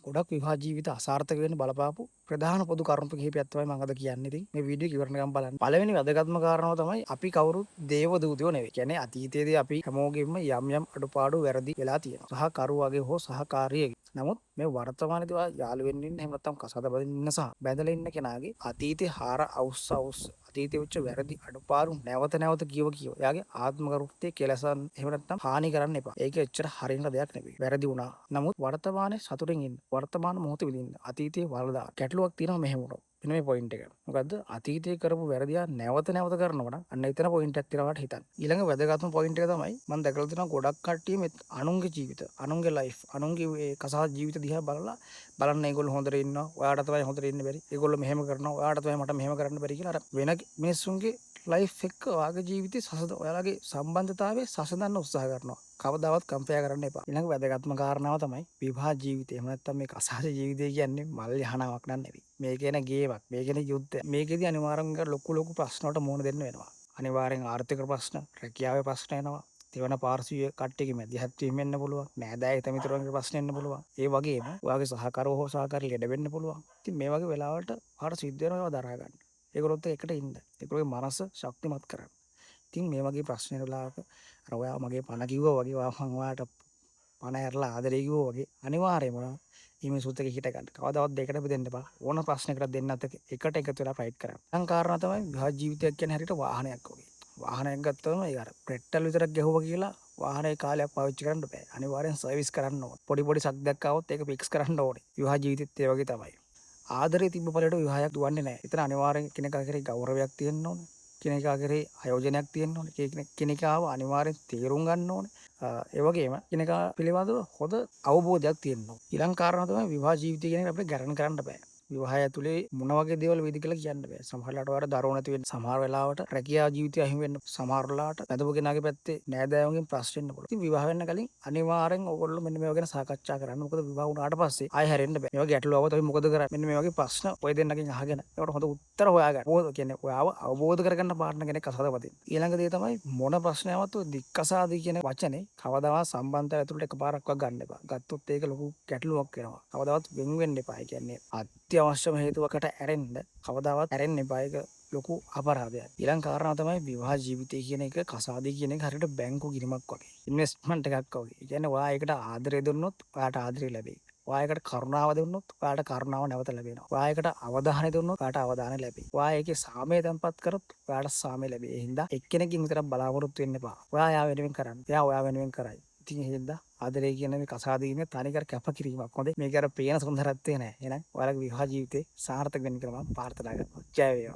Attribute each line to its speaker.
Speaker 1: ගොඩක් විවාහ ජීවිත අසාර්ථක වෙන්න බලපාපු ප්‍රධාන පොදු කරුණු කිහිපයක් තමයි මම අද කියන්නේ. ඉතින් මේ වීඩියෝ ඉවරන ගමන් බලන්න. පළවෙනි වැදගත්ම කාරණාව තමයි අපි කවුරුත් දේව දූතයෝ නෙවෙයි. කියන්නේ අතීතයේදී අපි හැමෝගෙම යම් අඩුපාඩු වැරදි වෙලා තියෙනවා. සහකරුවගේ හෝ සහකාරියගේ. නමුත් මේ වර්තමානයේදී ඔයා යාළු වෙන්න ඉන්න එහෙම නැත්නම් කසාද බඳින්න ඉන්න සහ බැඳලා ඉන්න කෙනාගේ අතීතේ හාර අවුස් අතීතයේ වෙච්ච වැරදි අඩුපාඩු නැවත කියව එයාගේ ආත්ම කරුත්තේ කෙලසන් එහෙම නැත්නම් හානි කරන්න එපා. ඒක එච්චර හරියන දෙයක් නෙවෙයි. වැරදි වුණා. නමුත් වර්තමානයේ සතුටින් ඉන්න. වර්තමාන මොහොතේ විඳින්න. අතීතයේ වරදා ගැටලුවක් තියෙනවා මෙහෙම වුණා. මෙන්න මේ පොයින්ට් එක. මොකද්ද? අතීතයේ කරපු වැරදියා නැවත කරනවා නම් අන්න එතන පොයින්ට් එකක් තියෙනවා හිතන්න. ඊළඟ වැදගත්ම පොයින්ට් එක තමයි මම දැකලා තියෙනවා ගොඩක් කට්ටිය මේ අනුන්ගේ ජීවිත, අනුන්ගේ ලයිෆ්, අනුන්ගේ ඒ කසාද ජීවිත දිහා බලන්න ඒගොල්ලෝ හොඳට ඉන්නවා. ඔයාට තමයි හොඳට ඉන්න බැරි. ඒගොල්ලෝ මෙහෙම කරනවා. ඔයාට තමයි මට මෙහෙම කරන්න බැරි කියලා අර වෙන මිනිස්සුන්ගේ ලයිෆ් එක ඔයාගේ ජීවිතේ ඔයාලගේ සම්බන්ධතාවයේ සසඳන්න උත්සාහ කරනවා. කවදාවත් කම්පෙයා කරන්න එපා. ඊළඟ වැදගත්ම කාරණාව තමයි විවාහ ජීවිතය. එහෙම නැත්නම් මේ කසාද ජීවිතය කියන්නේ මල් යහනාවක් නන් නෙවෙයි. මේක එන ගේමක්. මේක එන යුද්ධයක්. මේකෙදි අනිවාර්යෙන්ම ලොකු ප්‍රශ්න වලට මුහුණ දෙන්න වෙනවා. අනිවාර්යෙන් ආර්ථික ප්‍රශ්න, රැකියාවේ ප්‍රශ්න එනවා. දෙවන පාර්ශ්වීය කට්ටියගේ මැදිහත් වීම වෙන්න පුළුවන්. නෑදෑය හිතමිතුරන්ගේ ප්‍රශ්න එන්න පුළුවන්. ඒ වගේම ඔයාගේ සහකරුවෝ හෝ සහකාරිය ලෙඩ වෙන්න පුළුවන්. ඉතින් මේ වගේ වෙලාවලට ඔයාලට සිද්ධ වෙනවා ඒවා දරා ගන්න. ඒගොල්ලොත් එකට ඉන්න. ඒගොල්ලෝගේ මනස ශක්තිමත් කරන්න. ඉතින් මේ වගේ ප්‍රශ්න වෙලාවක අර ඔයා මගේ පණ කිව්වා වගේ මම ඔයාට පණ ඇරලා ආදරේ කිව්වා වගේ අනිවාර්යයෙන්ම මේ මිනිසුත් එක්ක හිට ගන්න. කවදාවත් දෙකට බෙදෙන්න එපා. ඕන ප්‍රශ්නයකට දෙන්නත් එකට එකතු වෙලා ෆයිට් කරන්න. අන් කාරණා තමයි විවාහ ජීවිතයක් කියන්නේ හරියට වාහනයක් වගේ. වාහනයක් ගත්තම ඒක අර පෙට්‍රල් විතරක් ගැහුවා කියලා වාහනේ කාලයක් පාවිච්චි කරන්න බෑ. අනිවාර්යෙන් සර්විස් කරන්න ඕනේ. පොඩි සද්දයක් ආවොත් ඒක ෆික්ස් කරන්න ඕනේ. විවාහ ජීවිතෙත් ඒ වගේ තමයි. ආදරේ තිබ්බ පළට විවාහයක් දුවන්නේ නැහැ. එතන අනිවාර්යෙන් කෙනෙක්ා කරේ ගෞරවයක් තියෙන්න ඕනේ. කෙනෙක්ා කරේ ආයෝජනයක් තියෙන්න ඕනේ. කෙනෙක්ාව අනිවාර්යෙන් තීරුම් ගන්න ඕනේ. ඒ වගේම කෙනෙක්ා පිළිබඳව හොඳ අවබෝධයක් තියෙන්න ඕනේ. ඊළඟ කාරණා තමයි විවාහ ජීවිතය කියන එක අපිට ගැරන්ටි කරන්න බෑ. විවාහය ඇතුලේ මොන වගේ දේවල් වෙයිද කියලා කියන්න බෑ. සමහරවිට වර දරුවෝ නැති වෙන්න, සමහර වෙලාවට රැකියාව ජීවිතය අහිමි වෙන්න, සමහර වෙලාවට බඳපු කෙනාගේ පැත්තේ නෑදෑයන්ගෙන් ප්‍රශ්න එන්න පුළුවන්. ඉතින් විවාහ වෙන්න කලින් අනිවාර්යෙන් ඕගොල්ලෝ මෙන්න මේවා ගැන සාකච්ඡා කරන්න. මොකද විවාහ වුණාට පස්සේ ආයෙ හැරෙන්න බෑ. මේ වගේ ගැටලු ආවොත් අපි මොකද කරන්නේ? මෙන්න මේ වගේ ප්‍රශ්න ඔය දෙන්නගෙන් අහගෙන ඒකට හොඳ උත්තර හොයාගන්න. මොකද කියන්නේ ඔයාව අවබෝධ කරගන්න පාර්ට්නර් කෙනෙක් අසහද වදින්න. ඊළඟ දේ තමයි මොන ප්‍රශ්නයවත් ඔය දික්කසාදී කියන වචනේ කවදාවත් සම්බන්ධය ඇතුළට එකපාරක්වත් ගන්න එපා. ගත්තොත් ඒක ලොකු ගැටලුවක් වෙනවා. කවදාවත් වෙන්න එපා. ඒ කියන්නේ අත්‍යවශ්‍යම හේතුවකට ඇරෙන්න කවදාවත් ඇරෙන්න එපා. ඒක ලොකු අපරාධයක්. ඊළඟ කාරණා තමයි විවාහ ජීවිතය කියන එක කසාදේ කියන එක හරියට බැංකු ගිණුමක් වගේ. ඉන්වෙස්ට්මන්ට් එකක් වගේ. ඒ කියන්නේ ඔයා ඒකට ආදරය දුන්නොත් ඔයාට ආදරය ලැබෙයි. ඔයා ඒකට කරුණාව දුන්නොත් ඔයාට කරුණාව නැවත ලැබෙනවා. ඔයා ඒකට අවධානය දුන්නොත් ඔයාට අවධානය ලැබෙයි. ඔයා ඒකේ සාමය තැන්පත් කරොත් ඔයාට සාමය ලැබෙයි. ඒ හින්දා එක්කෙනෙක්ගෙන් විතරක් බලාපොරොත්තු වෙන්න එපා. ඔයා යා වෙනුවෙන් කරන්න. එයා ඔයා වෙනුවෙන් කරයි. ඉතින් ඒ හින්දා ආදරය කියන මේ කසාදේ ඉන්නේ තනිකර කැපකිරීමක්. හොඳේ. මේක අර පේන සුන්දරත්වය නෑ. එහෙනම් ඔයාලගේ විවාහ ජීවිතේ සාර්ථක වෙන්න කියලා මම ප්‍රාර්ථනා කරනවා. ජය වේවා.